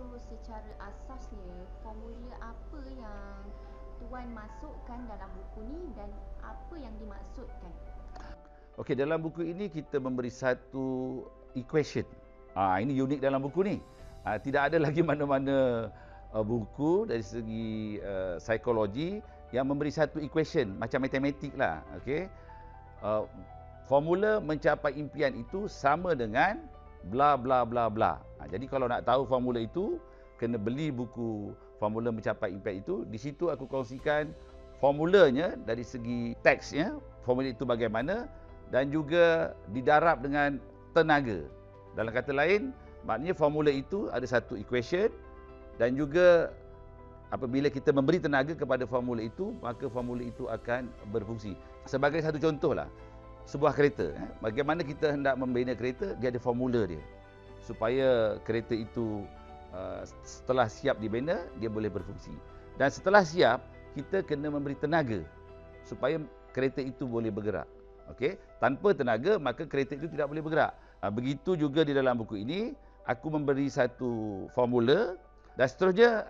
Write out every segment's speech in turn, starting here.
So secara asasnya formula apa yang Tuan masukkan dalam buku ni dan apa yang dimaksudkan? Okey, dalam buku ini kita memberi satu equation. Ini unik dalam buku ni. Tidak ada lagi mana-mana buku dari segi psikologi yang memberi satu equation macam matematik lah. Okey. Formula mencapai impian itu sama dengan bla bla bla bla. Jadi kalau nak tahu formula itu, kena beli buku Formula Mencapai Impian itu. Di situ aku kongsikan formulanya dari segi teksnya, formula itu bagaimana, dan juga didarab dengan tenaga. Dalam kata lain, maknanya formula itu ada satu equation, dan juga apabila kita memberi tenaga kepada formula itu, maka formula itu akan berfungsi. Sebagai satu contohlah, sebuah kereta. Bagaimana kita hendak membina kereta, dia ada formula dia. Supaya kereta itu setelah siap dibina, dia boleh berfungsi. Dan setelah siap, kita kena memberi tenaga supaya kereta itu boleh bergerak. Okey, tanpa tenaga maka kereta itu tidak boleh bergerak. Begitu juga di dalam buku ini, aku memberi satu formula dan seterusnya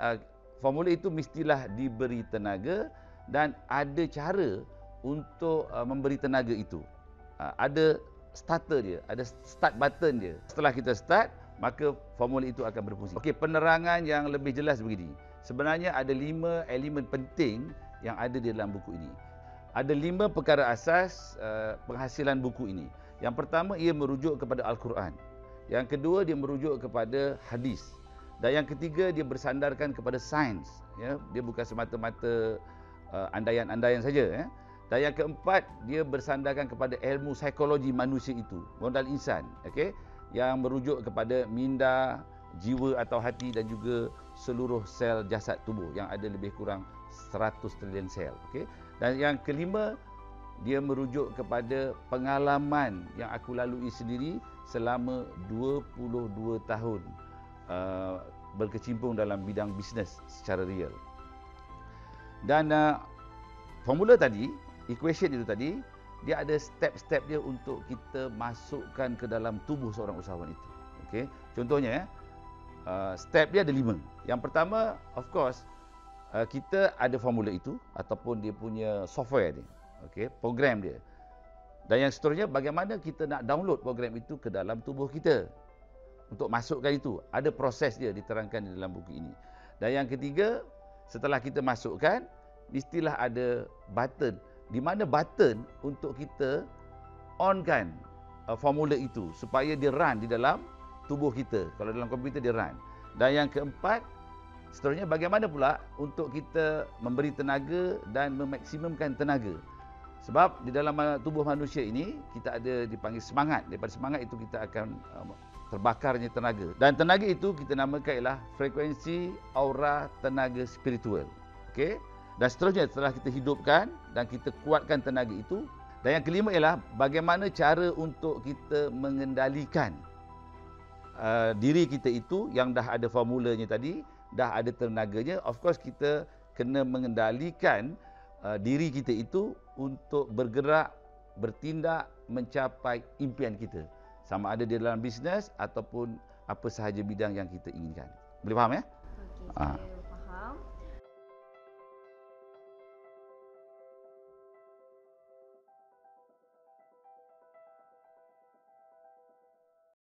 formula itu mestilah diberi tenaga dan ada cara untuk memberi tenaga itu. Ada starter dia, ada start button dia. Setelah kita start, maka formula itu akan berfungsi. Okey, penerangan yang lebih jelas begini. Sebenarnya ada 5 elemen penting yang ada di dalam buku ini. Ada 5 perkara asas penghasilan buku ini. Yang pertama, ia merujuk kepada Al-Quran. Yang kedua, dia merujuk kepada hadis. Dan yang ketiga, dia bersandarkan kepada sains. Ya, dia bukan semata-mata andaian-andaian saja. Ya. Dan yang keempat, dia bersandarkan kepada ilmu psikologi manusia itu, modal insan. Okay? Yang merujuk kepada minda, jiwa atau hati dan juga seluruh sel jasad tubuh yang ada lebih kurang 100 trilion sel. Okay? Dan yang kelima, dia merujuk kepada pengalaman yang aku lalui sendiri selama 22 tahun berkecimpung dalam bidang bisnes secara real. Dan formula tadi, equation itu tadi, dia ada step-step dia untuk kita masukkan ke dalam tubuh seorang usahawan itu. Okay? Contohnya, step dia ada 5. Yang pertama, of course, kita ada formula itu ataupun dia punya software dia, okey, program dia. Dan yang seterusnya, bagaimana kita nak download program itu ke dalam tubuh kita untuk masukkan itu. Ada proses dia diterangkan di dalam buku ini. Dan yang ketiga, setelah kita masukkan, mestilah ada button. Di mana button untuk kita onkan formula itu supaya dia run di dalam tubuh kita. Kalau dalam komputer dia run. Dan yang keempat, seterusnya bagaimana pula untuk kita memberi tenaga dan memaksimumkan tenaga. Sebab di dalam tubuh manusia ini, kita ada dipanggil semangat. Daripada semangat itu kita akan terbakarnya tenaga. Dan tenaga itu kita namakan ialah frekuensi aura tenaga spiritual. Okey? Dan seterusnya setelah kita hidupkan dan kita kuatkan tenaga itu. Dan yang kelima ialah bagaimana cara untuk kita mengendalikan diri kita itu yang dah ada formulanya tadi, dah ada tenaganya. Of course kita kena mengendalikan diri kita itu untuk bergerak, bertindak, mencapai impian kita. Sama ada di dalam bisnes ataupun apa sahaja bidang yang kita inginkan. Boleh faham ya? Okey, saya